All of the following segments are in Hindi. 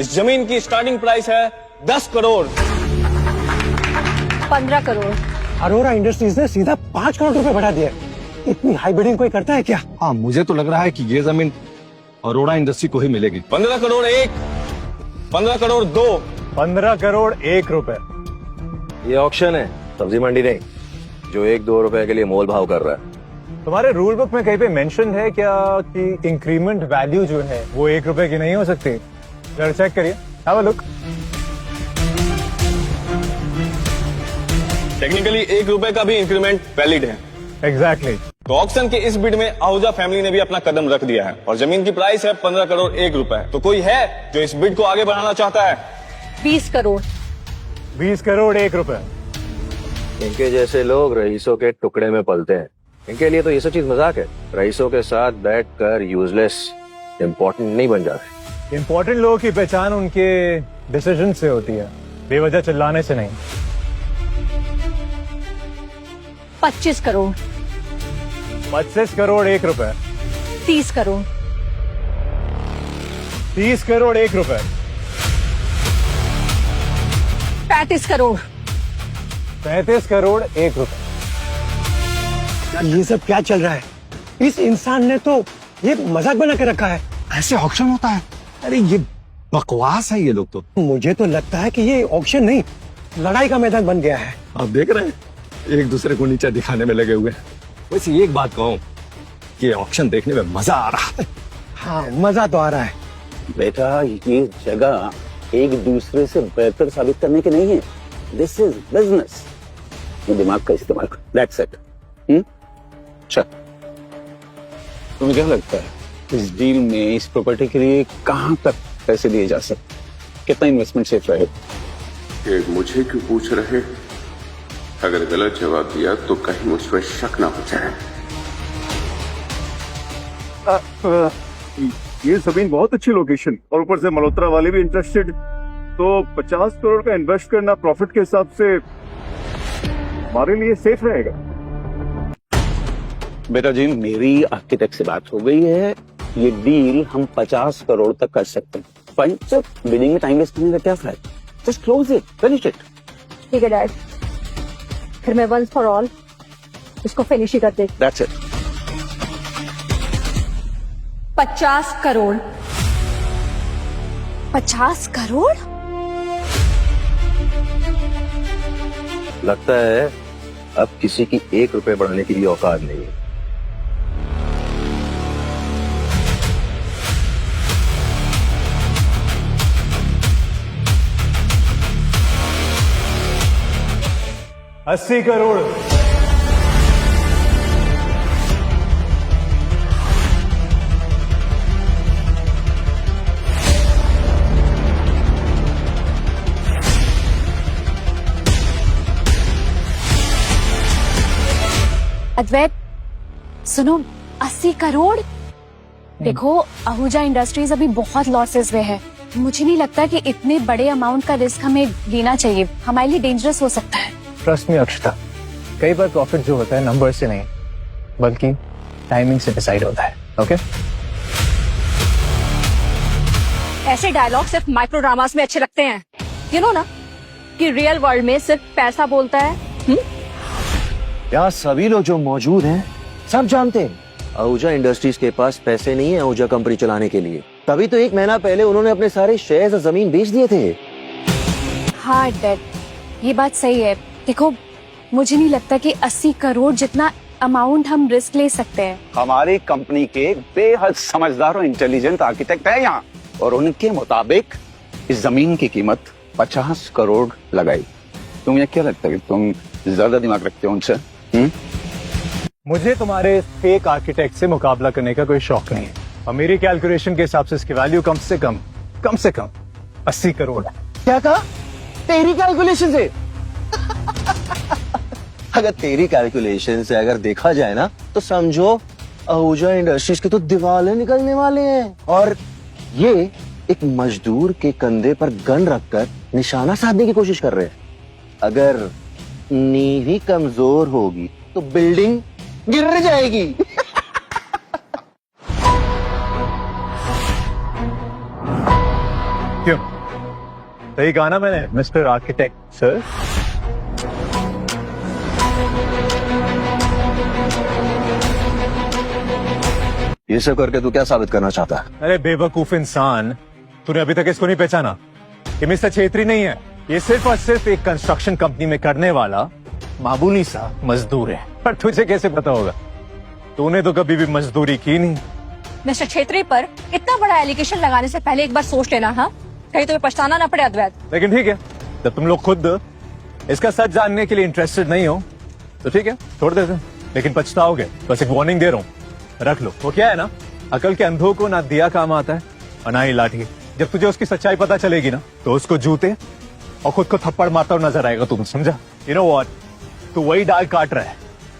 इस जमीन की स्टार्टिंग प्राइस है 10 करोड़। 15 करोड़। अरोड़ा इंडस्ट्रीज ने सीधा 5 करोड़ रुपए बढ़ा दिया। इतनी हाई बिडिंग कोई करता है क्या? हाँ, मुझे तो लग रहा है कि ये जमीन अरोड़ा इंडस्ट्री को ही मिलेगी। 15 करोड़ 1, 15 करोड़ 2, 15 करोड़ 1 रुपए। ये ऑक्शन है, सब्जी मंडी नहीं, जो 1-2 रुपए के लिए मोल भाव कर रहा है। तुम्हारे रूल बुक में कहीं पे मेंशन है क्या कि इंक्रीमेंट वैल्यू जो है वो 1 रुपए की नहीं हो सकती? जरा चेक करिए, हैव अ लुक। टेक्निकली 1 रुपए का भी इंक्रीमेंट वैलिड है। एग्जैक्टली। तो ऑक्शन के इस बिड में आहूजा फैमिली ने भी अपना कदम रख दिया है और जमीन की प्राइस है 15 करोड़ 1 रुपए। तो कोई है जो इस बिड को आगे बढ़ाना चाहता है? 20 करोड़। 20 करोड़ 1 रुपए। इनके जैसे लोग रईसों के टुकड़े में पलते हैं। इनके लिए तो ये सब चीज मजाक है। रईसों के साथ बैठकर यूजलेस इम्पोर्टेंट नहीं बन जाते। इम्पोर्टेंट लोगों की पहचान उनके डिसीजन से होती है, बेवजह चिल्लाने से नहीं। 25 करोड़। 25 करोड़ 1 रुपए। 30 करोड़। 30 करोड़ 1 रुपए। 35 करोड़। 35 करोड़ 1 रुपए। यार ये सब क्या चल रहा है? इस इंसान ने तो ये मजाक बना के रखा है। ऐसे ऑक्शन होता है? अरे ये बकवास है ये लोग तो। मुझे तो लगता है कि ये ऑक्शन नहीं, लड़ाई का मैदान बन गया है। आप देख रहे हैं, एक दूसरे को नीचा दिखाने में लगे हुए हैं। वैसे एक बात कहूँ कि ऑक्शन देखने में मजा आ रहा है। हाँ, मजा तो आ रहा है। बेटा, ये जगह एक दूसरे से बेहतर साबित करने की नहीं है। This is business. दिमाग का इस्तेमाल करो। That's it. अच्छा, तुम्हें क्या लगता है इस डील में इस प्रॉपर्टी के लिए कहां तक पैसे दिए जा सकते? कितना इन्वेस्टमेंट सेफ रहे? ये मुझे क्यों पूछ रहे? अगर गलत जवाब दिया तो कहीं मुझमें शक ना हो जाए। ये जमीन बहुत अच्छी लोकेशन और ऊपर से मल्होत्रा वाले भी इंटरेस्टेड, तो 50 करोड़ का इन्वेस्ट करना प्रॉफिट के हिसाब से हमारे लिए सेफ रहेगा। बेटा जी, मेरी आर्किटेक्ट से बात हो गई है, ये डील हम 50 करोड़ तक कर सकते हैं। फाइन सर, बिडिंग में टाइम वेस्ट करने का क्या फायदा? Just close it, finish it. ठीक है डैड, फिर मैं वंस फॉर ऑल इसको फिनिश ही कर देती। That's it. 50 करोड़। 50 करोड़? लगता है अब किसी की 1 रुपए बढ़ाने की भी औकात नहीं है। अस्सी करोड़। अद्वैत सुनो, 80 करोड़? देखो, आहूजा इंडस्ट्रीज अभी बहुत लॉसेस में है। मुझे नहीं लगता कि इतने बड़े अमाउंट का रिस्क हमें लेना चाहिए। हमारे लिए डेंजरस हो सकता है। ट्रस्ट मी अक्षता, कई बार प्रॉफिट जो होता है नंबर से नहीं बल्कि टाइमिंग से डिसाइड होता है। ओके? ऐसे डायलॉग सिर्फ माइक्रो ड्रामास में अच्छे लगते हैं। यू नो ना कि रियल वर्ल्ड में सिर्फ पैसा बोलता है। यहाँ सभी लोग जो मौजूद हैं सब जानते हैं आहूजा इंडस्ट्रीज के पास पैसे नहीं है आहूजा कंपनी चलाने के लिए। तभी तो 1 महीना पहले उन्होंने अपने सारे शेयर्स और जमीन बेच दिए थे। हाँ डैड, ये बात सही है। देखो, मुझे नहीं लगता कि 80 करोड़ जितना अमाउंट हम रिस्क ले सकते हैं। हमारी कंपनी के बेहद समझदार और इंटेलिजेंट आर्किटेक्ट है यहाँ, और उनके मुताबिक इस जमीन की कीमत 50 करोड़ लगाई। तुम्हें क्या लगता है कि तुम ज्यादा दिमाग रखते हो उनसे? मुझे तुम्हारे फेक आर्किटेक्ट से मुकाबला करने का कोई शौक नहीं है, और मेरी कैलकुलेशन के हिसाब से इसकी वैल्यू कम से कम 80 करोड़। क्या कहा? तेरी कैलकुलेशन से? अगर तेरी कैलकुलेशन से अगर देखा जाए ना तो समझो आहूजा इंडस्ट्रीज के तो दिवाले निकलने वाले हैं, और ये एक मजदूर के कंधे पर गन रखकर निशाना साधने की कोशिश कर रहे हैं। अगर नींव ही कमजोर होगी तो बिल्डिंग गिर जाएगी। क्यों? सही गाना मैंने, मिस्टर आर्किटेक्ट सर। ये सब करके तू क्या साबित करना चाहता है? अरे बेवकूफ इंसान, तूने अभी तक इसको नहीं पहचाना? ये मिस्टर छेत्री नहीं है, ये सिर्फ और सिर्फ एक कंस्ट्रक्शन कंपनी में करने वाला मामूली सा मजदूर है। पर तुझे कैसे पता होगा? तूने तो कभी भी मजदूरी की नहीं। मिस्टर छेत्री पर इतना बड़ा एलिगेशन लगाने से पहले एक बार सोच लेना, हाँ? कहीं तुम्हें पछताना ना पड़े अद्वैत। लेकिन ठीक है, जब तुम लोग खुद इसका सच जानने के लिए इंटरेस्टेड नहीं हो तो ठीक है, छोड़ देते हैं। लेकिन पछताओगे, बस एक वार्निंग दे रहा हूँ, रख लो। वो क्या है ना, अकल के अंधों को ना दिया काम आता है और ना ही लाठी। जब तुझे उसकी सच्चाई पता चलेगी ना, तो उसको जूते और खुद को थप्पड़ मारता हुआ नजर आएगा। तुम समझा? यू नो व्हाट, तू वही डाल काट रहा है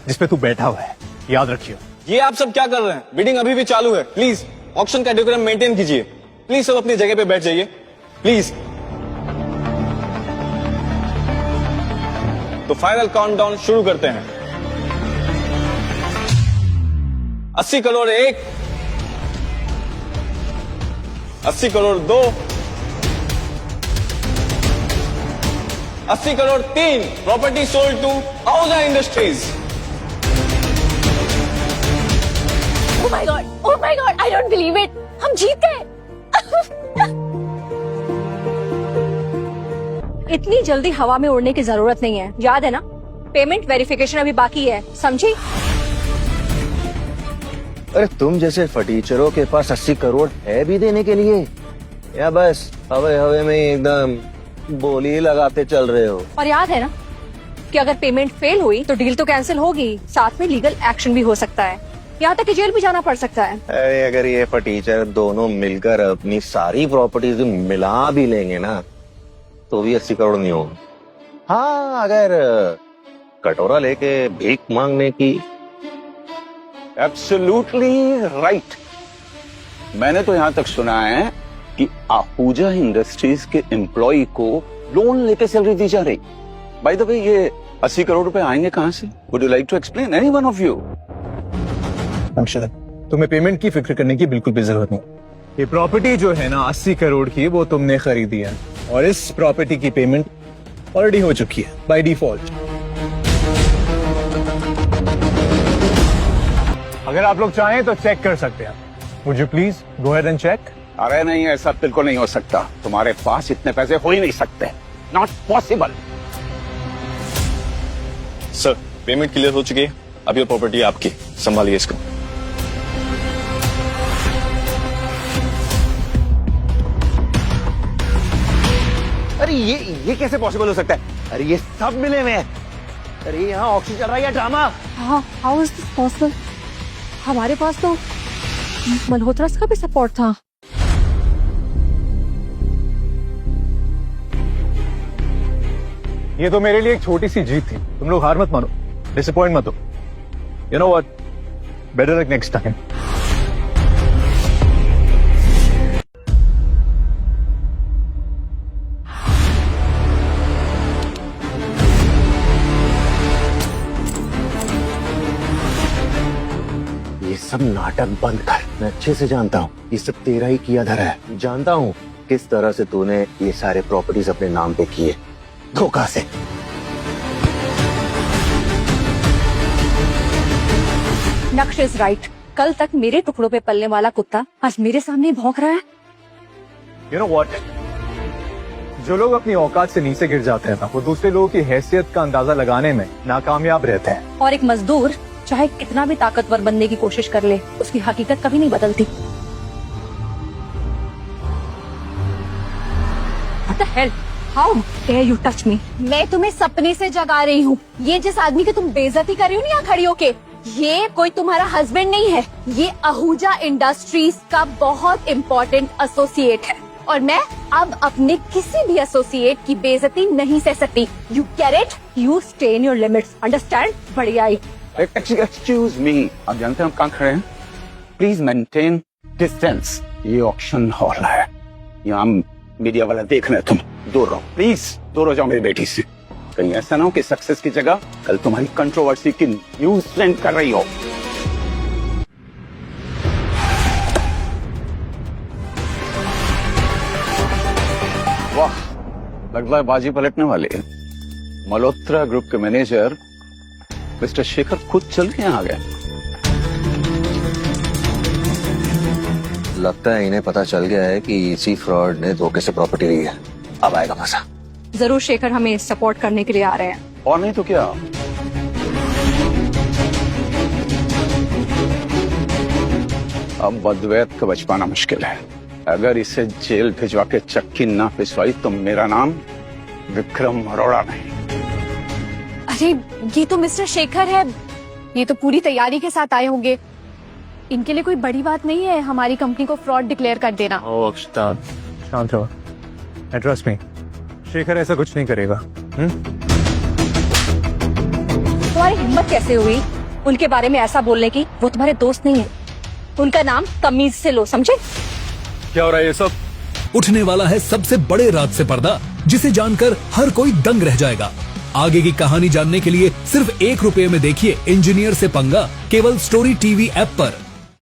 जिसपे तू बैठा हुआ है, याद रखियो। ये आप सब क्या कर रहे हैं? बिडिंग अभी भी चालू है। प्लीज ऑक्शन का डेकोरम मेंटेन कीजिए। प्लीज सब अपनी जगह पे बैठ जाइए, प्लीज। तो फाइनल काउंटडाउन शुरू करते हैं। 80 crore 1, 80 crore 2, 80 crore 3। Property sold to Ahuja industries. Oh my God, I don't believe it. हम जीत गए। इतनी जल्दी हवा में उड़ने की जरूरत नहीं है, याद है ना? पेमेंट वेरिफिकेशन अभी बाकी है, समझी? अरे तुम जैसे फटीचरों के पास 80 करोड़ है भी देने के लिए, या बस हवे हवे में ही एकदम बोली लगाते चल रहे हो? और याद है ना कि अगर पेमेंट फेल हुई तो डील तो कैंसिल होगी, साथ में लीगल एक्शन भी हो सकता है, यहाँ तक कि जेल भी जाना पड़ सकता है। अरे अगर ये फटीचर दोनों मिलकर अपनी सारी प्रॉपर्टीज मिला भी लेंगे ना, तो भी 80 करोड़ नहीं होगा। हाँ, अगर कटोरा लेके भीख मांगने की। Absolutely right. मैंने तो यहाँ तक सुना है कि आहूजा इंडस्ट्रीज के एम्प्लॉय को लोन लेके सैलरी दी जा रही। बाय द वे, ये 80 करोड़ रुपए आएंगे कहाँ से? Would you like to explain, any one of you? तुम्हें पेमेंट की फिक्र करने की बिल्कुल भी जरूरत नहीं। ये प्रॉपर्टी जो है ना 80 करोड़ की, वो तुमने खरीदी है और इस प्रॉपर्टी की पेमेंट ऑलरेडी हो चुकी है बाय डिफॉल्ट। अगर आप लोग चाहें तो चेक कर सकते हैं। Would you please go ahead and check? अरे नहीं, ऐसा बिल्कुल नहीं हो सकता। तुम्हारे पास इतने पैसे हो ही नहीं सकते, not possible. Sir, payment clear हो चुकी है, अब ये प्रॉपर्टी आपकी, संभालिए इसको। अरे ये कैसे पॉसिबल हो सकता है? अरे ये सब मिले हुए हैं। अरे यहाँ ऑक्सीजन चल रहा है या ड्रामा? हाँ, हाउ इज दिस पॉसिबल? हमारे पास तो मल्होत्रा का भी सपोर्ट था। ये तो मेरे लिए एक छोटी सी जीत थी। तुम लोग हार मत मानो, डिसअपॉइंट मत हो। You know what, better luck next time. ये सब नाटक बंद कर। मैं अच्छे से जानता हूँ ये सब तेरा ही किया धरा है। जानता हूँ किस तरह से तूने ये सारे प्रॉपर्टीज अपने नाम पे किए, धोखा से। नक्श इज राइट। कल तक मेरे टुकड़ों पे पलने वाला कुत्ता आज मेरे सामने भौंक रहा है। यू नो व्हाट, जो लोग अपनी औकात से नीचे गिर जाते हैं ना, वो दूसरे लोगों की हैसियत का अंदाजा लगाने में नाकामयाब रहते हैं। और एक मजदूर चाहे कितना भी ताकतवर बनने की कोशिश कर ले, उसकी हकीकत कभी नहीं बदलती। What the hell? How dare you touch me? मैं तुम्हें सपने से जगा रही हूँ। ये जिस आदमी की तुम बेइज्जती कर रही हो ना यहाँ खड़ी होके, ये कोई तुम्हारा हस्बैंड नहीं है, ये आहूजा इंडस्ट्रीज का बहुत इम्पोर्टेंट एसोसिएट है और मैं अब अपने किसी भी एसोसिएट की बेइज्जती नहीं सह सकती। You get it? You stay in your limits. Understand? बढ़िया ही। एक्सक्यूज मी, आप जानते हैं हम कहाँ खड़े हैं? Please maintain distance. ये ऑक्शन हॉल है, यहाँ मीडिया वाला देख रहे हैं। तुम दूर रहो, प्लीज दूर हो जाओ मेरी बेटी से। कहीं ऐसा ना हो कि सक्सेस की जगह कल तुम्हारी कंट्रोवर्सी की न्यूज ट्रेंड कर रही हो। वाह, लगता है बाजी पलटने वाले हैं। मल्होत्रा ग्रुप के मैनेजर मिस्टर शेखर खुद चल के यहाँ आ गए। लगता है इन्हें पता चल गया है कि इसी फ्रॉड ने धोखे से प्रॉपर्टी ली है। अब आएगा मजा। जरूर शेखर हमें सपोर्ट करने के लिए आ रहे हैं। और नहीं तो क्या। अब अद्वैत को बच पाना मुश्किल है। अगर इसे जेल भिजवा के चक्की ना पिसवाई तो मेरा नाम विक्रम अरोड़ा नहीं। अरे ये तो मिस्टर शेखर है, ये तो पूरी तैयारी के साथ आए होंगे। इनके लिए कोई बड़ी बात नहीं है हमारी कंपनी को फ्रॉड डिक्लेयर कर देना। शांत रहो। ट्रस्ट मी, शेखर ऐसा कुछ नहीं करेगा। तुम्हारी हिम्मत कैसे हुई उनके बारे में ऐसा बोलने की? वो तुम्हारे दोस्त नहीं है, उनका नाम तमीज से लो, समझे? क्या हो रहा है ये सब? उठने वाला है सबसे बड़े राज से पर्दा, जिसे जानकर हर कोई दंग रह जाएगा। आगे की कहानी जानने के लिए सिर्फ ₹1 में देखिए इंजीनियर से पंगा, केवल स्टोरी टीवी ऐप पर।